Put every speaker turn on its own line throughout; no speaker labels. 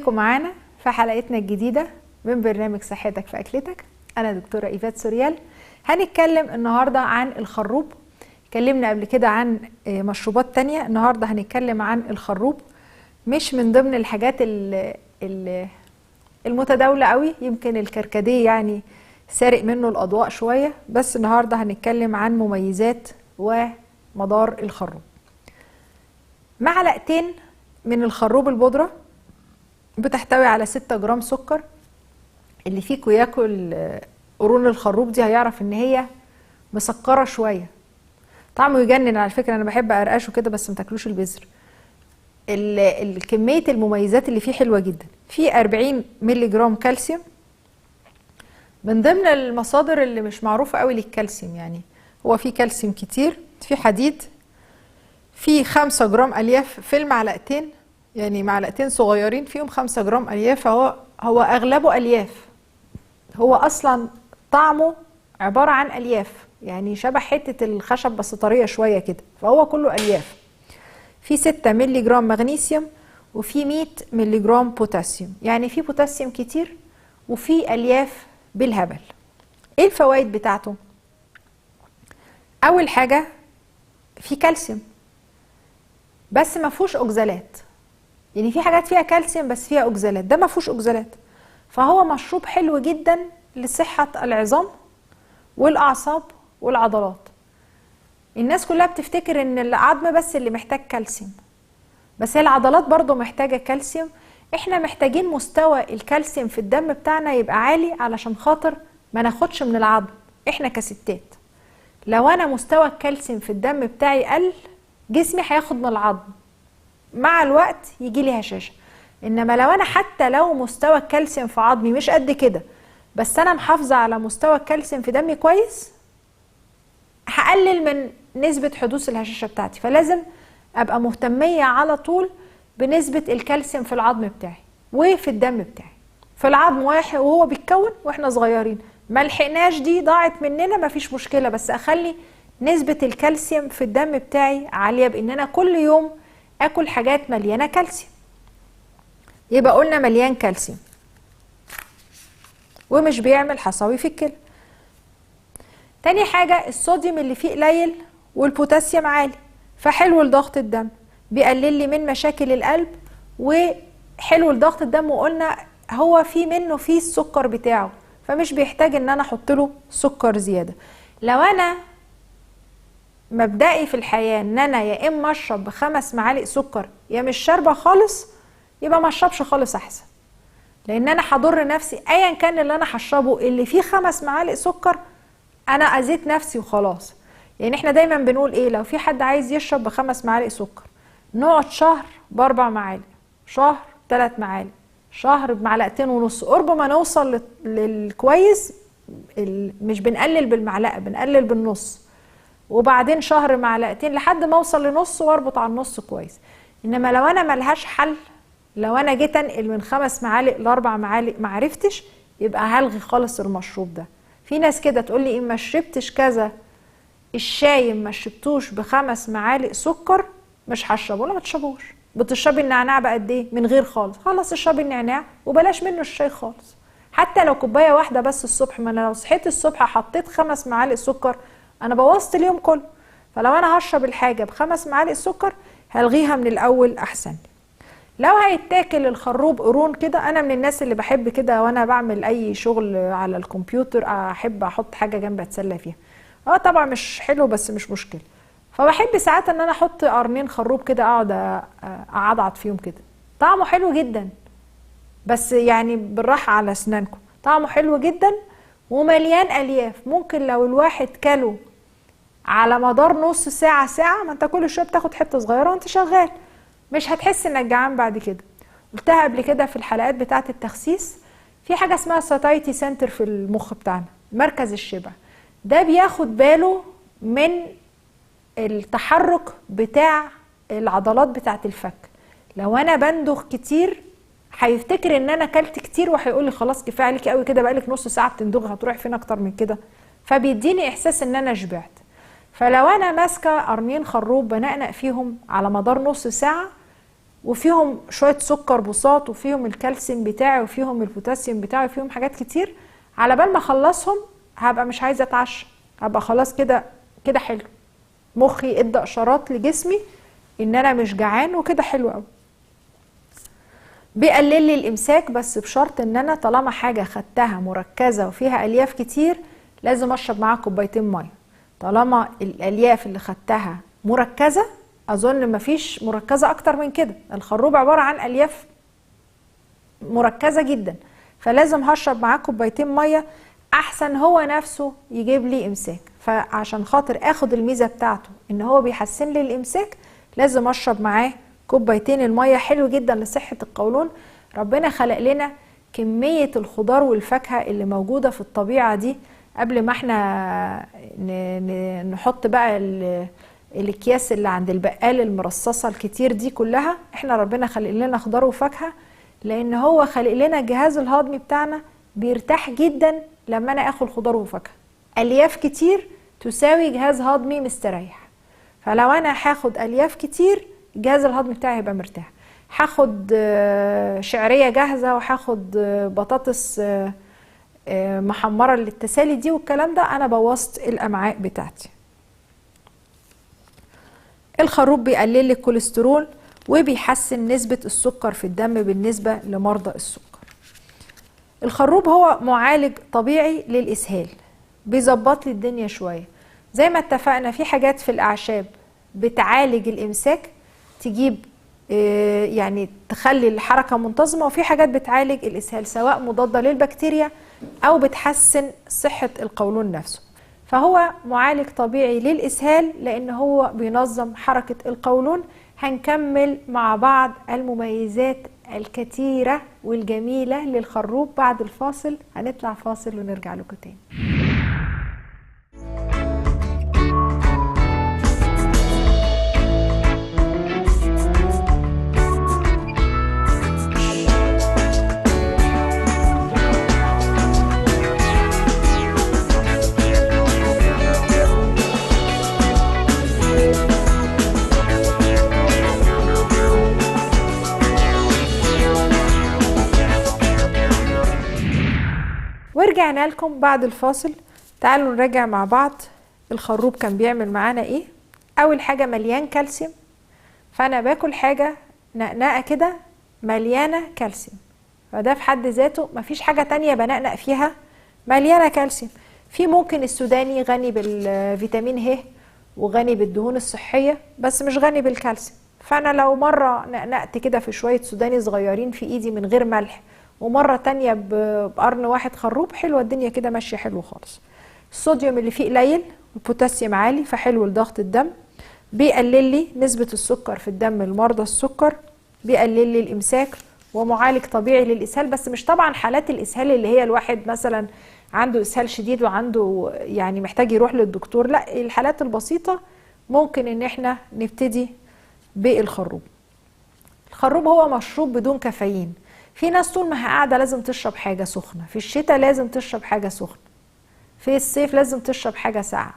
بيكم معانا في حلقتنا الجديدة من برنامج صحتك في أكلتك. أنا دكتورة إيفات سوريال. هنتكلم النهاردة عن الخروب. اتكلمنا قبل كده عن مشروبات تانية، النهاردة هنتكلم عن الخروب. مش من ضمن الحاجات المتداولة قوي، يمكن الكركديه يعني سارق منه الأضواء شوية، بس النهاردة هنتكلم عن مميزات ومضار الخروب. معلقتين من الخروب البودرة بتحتوي على 6 جرام سكر. اللي فيكم ياكل قرون الخروب دي هيعرف ان هي مسكرة شوية، طعمه يجنن على فكرة. انا بحب ارقشه كده، بس ما تاكلوش البذر. كمية المميزات اللي فيه حلوة جدا. فيه 40 ملي جرام كالسيوم، من ضمن المصادر اللي مش معروفة قوي للكالسيوم، يعني هو فيه كالسيوم كتير. فيه حديد، فيه 5 جرام الياف في المعلقتين، يعني معلقتين صغيرين فيهم 5 جرام الياف. هو اغلبه الياف، هو اصلا طعمه عبارة عن الياف، يعني شبه حتة الخشب بس طرية شوية كده، فهو كله الياف. في 6 ملي جرام مغنيسيوم، وفي 100 ملي جرام بوتاسيوم، يعني في بوتاسيوم كتير وفي الياف بالهبل. ايه الفوائد بتاعته؟ اول حاجة في كالسيوم بس ما فيهوش اوكزالات، يعني في حاجات فيها كالسيوم بس فيها اوكزالات، ده ما فيهوش اوكزالات، فهو مشروب حلو جدا لصحة العظام والاعصاب والعضلات. الناس كلها بتفتكر ان العظم بس اللي محتاج كالسيوم، بس هي العضلات برضو محتاجة كالسيوم. احنا محتاجين مستوى الكالسيوم في الدم بتاعنا يبقى عالي علشان خاطر ما ناخدش من العظم. احنا كستات لو انا مستوى الكالسيوم في الدم بتاعي قل، جسمي هياخد من العظم، مع الوقت يجي لي هشاشة. انما لو انا حتى لو مستوى الكالسيوم في عظمي مش قد كده، بس انا محافظة على مستوى الكالسيوم في دمي كويس، هقلل من نسبة حدوث الهشاشة بتاعتي. فلازم ابقى مهتمية على طول بنسبة الكالسيوم في العظم بتاعي وفي الدم بتاعي. في العظم واحد وهو بيتكون واحنا صغيرين ما لحقناش، دي ضاعت مننا، مفيش مشكلة، بس اخلي نسبة الكالسيوم في الدم بتاعي عالية بان انا كل يوم اكل حاجات مليانة كالسيوم. يبقى قلنا مليان كالسيوم ومش بيعمل حصاوي في الكلى. تاني حاجة الصوديوم اللي فيه قليل والبوتاسيوم عالي، فحلو لضغط الدم، بيقلل لي من مشاكل القلب، وحلو لضغط الدم. وقلنا هو فيه السكر بتاعه، فمش بيحتاج ان انا احط له سكر زيادة. لو انا مبدئي في الحياة ان انا يا اما اشرب ب5 معالق سكر يا مش شاربة خالص، يبقى ما اشربش خالص احسن، لان انا هضر نفسي. ايا كان اللي انا هشربه اللي فيه 5 معالق سكر، انا اذيت نفسي وخلاص. يعني احنا دايما بنقول ايه؟ لو في حد عايز يشرب ب5 معالق سكر، نقعد شهر ب4 معالق، شهر 3 معالق، شهر بمعلقتين ونص، قرب ما نوصل للكويس. مش بنقلل بالمعلقة، بنقلل بالنص، وبعدين شهر معلقتين لحد ما اوصل لنص واربط على النص كويس. انما لو انا ملهاش حل، لو انا جيت انقل من 5 معالق ل4 معالق معرفتش، يبقى هلغي خالص المشروب ده. في ناس كده تقول لي ما شربتش كذا، الشاي ما شربتوش ب5 معالق سكر مش هشربه. لا ما تشربوش. بتشربي النعناع بقد ايه؟ من غير خالص. خلاص اشربي النعناع وبلاش منه الشاي خالص، حتى لو كوبايه واحده بس الصبح. ما انا لو صحيت الصبح حطيت 5 معالق سكر، انا بوظت اليوم كله. فلو انا هشرب الحاجه ب5 معالق سكر، هلغيها من الاول احسن. لو هيتاكل الخروب قرون كده، انا من الناس اللي بحب كده وانا بعمل اي شغل على الكمبيوتر احب احط حاجه جنب اتسلى فيها. طبعا مش حلو بس مش مشكله. فبحب ساعات ان انا احط قرنين خروب كده، اقعد اعضعض فيهم كده. طعمه حلو جدا، بس يعني بالراحه على اسنانكم. طعمه حلو جدا ومليان الياف. ممكن لو الواحد كله على مدار نص ساعه ساعه، ما انت كل شويه بتاخد حته صغيره وانت شغال، مش هتحس انك جعان بعد كده. قلتها قبل كده في الحلقات بتاعه التخسيس، في حاجه اسمها ساتايتي سنتر في المخ بتاعنا، مركز الشبع. ده بياخد باله من التحرك بتاع العضلات بتاعه الفك. لو انا بندخ كتير هيفتكر ان انا اكلت كتير، وهيقول لي خلاص كفايه عليكي قوي كده، بقالك نص ساعه بتندغي، هتروحي فين اكتر من كده؟ فبيديني احساس ان انا شبعت. فلو انا ماسكه قرنين خروب بنقنق فيهم على مدار نص ساعه، وفيهم شوية سكر بساط وفيهم الكالسيوم بتاعي وفيهم البوتاسيوم بتاعي وفيهم حاجات كتير، على بال ما اخلصهم هبقى مش عايزة اتعشى، هبقى خلاص كده كده حلو، مخي ادى اشارات لجسمي ان انا مش جعان وكده حلو قوي. بيقلل لي الامساك بس بشرط ان انا طالما حاجة خدتها مركزة وفيها الياف كتير لازم اشرب معاها كوبايتين ميه. طالما الالياف اللي خدتها مركزة، اظن مفيش مركزة اكتر من كده، الخروب عبارة عن الياف مركزة جدا، فلازم هشرب معاه كوبايتين ميه احسن هو نفسه يجيب لي امساك. فعشان خاطر اخد الميزة بتاعته ان هو بيحسن لي الامساك لازم اشرب معاه كوبايتين الميه. حلو جدا لصحة القولون. ربنا خلق لنا كمية الخضار والفاكهة اللي موجودة في الطبيعة دي، قبل ما احنا نحط بقى الاكياس اللي عند البقال المرصصة الكتير دي كلها، احنا ربنا خلق لنا خضار وفاكهة، لان هو خلق لنا الجهاز الهضمي بتاعنا بيرتاح جدا لما انا اكل خضار وفاكهة. الياف كتير تساوي جهاز هضمي مستريح، فلو انا هاخد الياف كتير الجهاز الهضمي بتاعي هيبقى مرتاح. هاخد شعرية جاهزة وهاخد بطاطس محمرة للتسالي دي والكلام ده، انا بوظت الامعاء بتاعتي. الخروب بيقلل لي الكوليسترول وبيحسن نسبة السكر في الدم بالنسبة لمرضى السكر. الخروب هو معالج طبيعي للإسهال، بيظبط لي الدنيا شوية. زي ما اتفقنا في حاجات في الأعشاب بتعالج الإمساك، تجيب يعني تخلي الحركة منتظمة، وفي حاجات بتعالج الإسهال سواء مضادة للبكتيريا أو بتحسن صحة القولون نفسه. فهو معالج طبيعي للإسهال لأن هو بينظم حركة القولون. هنكمل مع بعض المميزات الكتيرة والجميلة للخروب بعد الفاصل. هنطلع فاصل ونرجع لكم تاني. ورجعنا لكم بعد الفاصل. تعالوا نراجع مع بعض الخروب كان بيعمل معانا ايه. اول حاجة مليان كالسيوم، فانا باكل حاجة نقنقة كده مليانة كالسيوم، فده في حد ذاته مفيش حاجة تانية بنقنق فيها مليانة كالسيوم. في ممكن السوداني غني بالفيتامين ه وغني بالدهون الصحية بس مش غني بالكالسيوم، فانا لو مرة نقنقت كده في شوية سوداني صغيرين في ايدي من غير ملح ومرة تانية بقرن واحد خروب، حلوة الدنيا كده ماشية حلو خالص. الصوديوم اللي فيه قليل والبوتاسيوم عالي فحلو لضغط الدم. بيقلل لي نسبة السكر في الدم لمرضى السكر، بيقلل لي الإمساك، ومعالج طبيعي للإسهال. بس مش طبعا حالات الإسهال اللي هي الواحد مثلا عنده إسهال شديد وعنده يعني محتاج يروح للدكتور، لا، الحالات البسيطة ممكن ان احنا نبتدي بالخروب. الخروب هو مشروب بدون كافيين. في ناس طول ما هي قاعده لازم تشرب حاجه سخنه، في الشتاء لازم تشرب حاجه سخنه، في الصيف لازم تشرب حاجه ساقعه.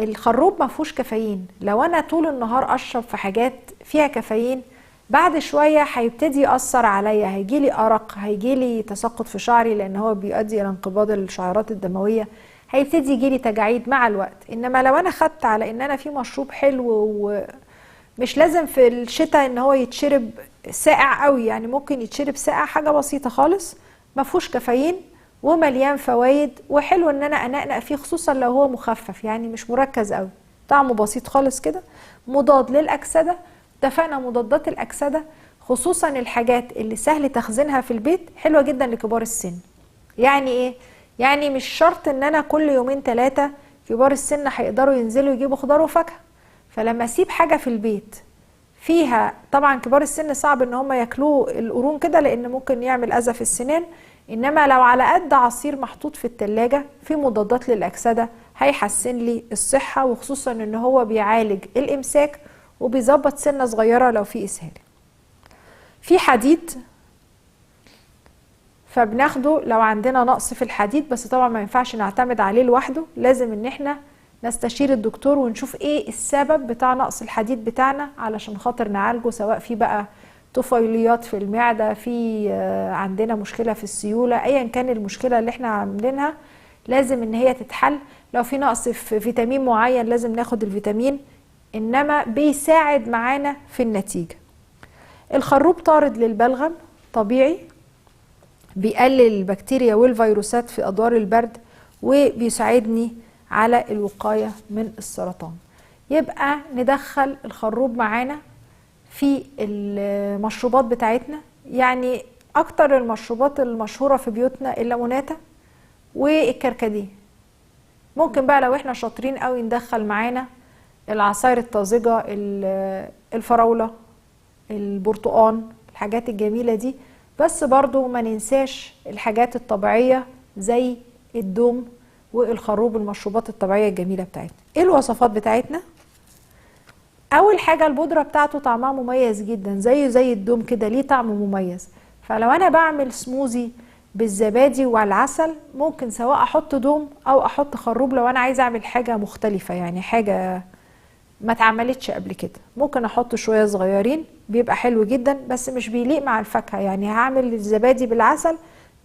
الخروب ما فيهوش كافيين. لو انا طول النهار اشرب في حاجات فيها كافيين بعد شويه هيبتدي ياثر عليا، هيجيلي ارق، هيجيلي تساقط في شعري لان هو بيؤدي الى انقباض الشعيرات الدمويه، هيبتدي يجيلي تجاعيد مع الوقت. انما لو انا خدت على ان انا في مشروب حلو ومش لازم في الشتاء ان هو يتشرب ساقع قوي، يعني ممكن يتشرب ساقع حاجه بسيطه خالص ما فيهوش كافيين ومليان فوائد وحلو ان انا انقنق فيه، خصوصا لو هو مخفف يعني مش مركز قوي، طعمه بسيط خالص كده. مضاد للاكسده، اتفقنا مضادات الاكسده خصوصا الحاجات اللي سهل تخزينها في البيت حلوه جدا لكبار السن. يعني ايه؟ يعني مش شرط ان انا كل يومين ثلاثه كبار السن هيقدروا ينزلوا يجيبوا خضار وفاكهه، فلما اسيب حاجه في البيت فيها، طبعا كبار السن صعب ان هم ياكلوه القرون كده لان ممكن يعمل اذى في السنان، انما لو على قد عصير محطوط في التلاجة في مضادات للاكسده هيحسن لي الصحه، وخصوصا ان هو بيعالج الامساك وبيظبط سنه صغيره لو في اسهال. في حديد فبناخده لو عندنا نقص في الحديد، بس طبعا ما ينفعش نعتمد عليه لوحده، لازم ان احنا نستشير الدكتور ونشوف ايه السبب بتاع نقص الحديد بتاعنا علشان خاطر نعالجه، سواء في بقى طفيليات في المعدة، في عندنا مشكلة في السيولة، ايا كان المشكلة اللي احنا عاملينها لازم ان هي تتحل. لو في نقص في فيتامين معين لازم ناخد الفيتامين، انما بيساعد معانا في النتيجة. الخروب طارد للبلغم طبيعي، بيقلل البكتيريا والفيروسات في ادوار البرد، وبيساعدني على الوقاية من السرطان. يبقى ندخل الخروب معانا في المشروبات بتاعتنا. يعني اكتر المشروبات المشهورة في بيوتنا الليموناتة والكركديه. ممكن بقى لو احنا شاطرين قوي ندخل معانا العصائر الطازجة، الفراولة، البرتقان، الحاجات الجميلة دي. بس برضو ما ننساش الحاجات الطبيعية زي الدوم والخروب، المشروبات الطبيعية الجميلة بتاعتنا. ايه الوصفات بتاعتنا؟ اول حاجة البودرة بتاعته طعمها مميز جدا، زي الدوم كده، ليه طعم مميز. فلو انا بعمل سموزي بالزبادي والعسل، ممكن سواء احط دوم او احط خروب لو انا عايزه اعمل حاجة مختلفة، يعني حاجة ما اتعملتش قبل كده. ممكن احط شوية صغيرين، بيبقى حلو جدا بس مش بيليق مع الفاكهة. يعني هعمل الزبادي بالعسل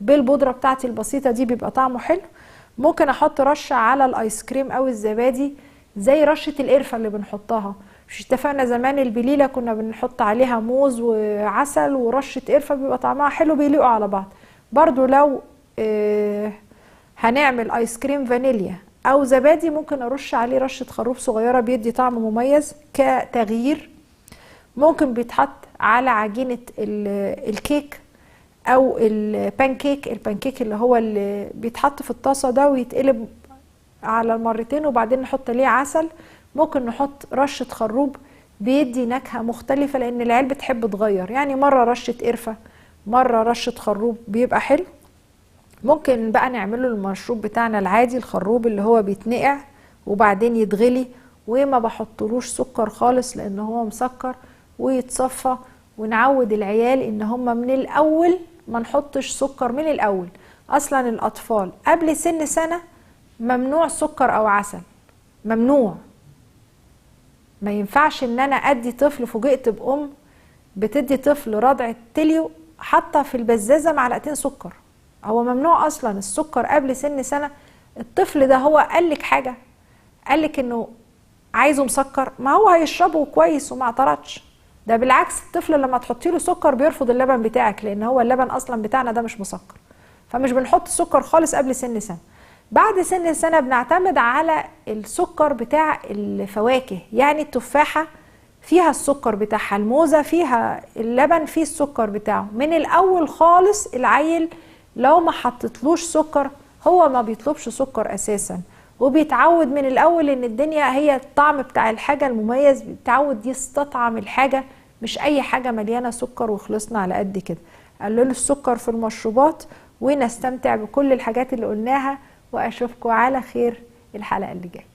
بالبودرة بتاعتي البسيطة دي، بيبقى طعمه حلو. ممكن احط رشة على الايس كريم او الزبادي زي رشة القرفة اللي بنحطها. مش اتفقنا زمان البليلة كنا بنحط عليها موز وعسل ورشة قرفة، بيبقى طعمها حلو، بيليقوا على بعض. برضو لو هنعمل ايس كريم فانيليا او زبادي، ممكن ارش عليه رشة خروب صغيرة، بيدي طعم مميز كتغيير. ممكن بيتحط على عجينة الكيك او البانكيك اللي هو اللي بيتحط في الطاسة ده ويتقلب على المرتين وبعدين نحط عليه عسل. ممكن نحط رشة خروب، بيدي نكهة مختلفة، لان العيال بتحب تغير، يعني مرة رشة قرفة مرة رشة خروب، بيبقى حلو. ممكن بقى نعمله المشروب بتاعنا العادي، الخروب اللي هو بيتنقع وبعدين يتغلي وما بحطلوش سكر خالص لان هو مسكر، ويتصفى. ونعود العيال ان هم من الاول ما نحطش سكر من الاول. اصلا الاطفال قبل سن سنة ممنوع سكر او عسل، ممنوع. ما ينفعش ان انا ادي طفل، فوجئت بام بتدي طفل رضع تليو حاطه في البزازه معلقتين سكر. هو ممنوع اصلا السكر قبل سن سنة. الطفل ده هو قالك حاجة؟ قالك انه عايزه مسكر؟ ما هو هيشربه كويس وما اعترضش. ده بالعكس، الطفل لما تحطي له سكر بيرفض اللبن بتاعك، لان هو اللبن اصلا بتاعنا ده مش مسكر. فمش بنحط سكر خالص قبل سن سنة. بعد سن سنة بنعتمد على السكر بتاع الفواكه، يعني التفاحة فيها السكر بتاعها، الموزة فيها اللبن فيه السكر بتاعه. من الاول خالص العيل لو ما حطتلوش سكر هو ما بيطلبش سكر اساسا، وبيتعود من الاول ان الدنيا هي الطعم بتاع الحاجة المميز، بيتعود يستطعم الحاجة، مش اي حاجة مليانة سكر وخلصنا على قد كده. قللوا السكر في المشروبات ونستمتع بكل الحاجات اللي قلناها، واشوفكم على خير الحلقة اللي جاية.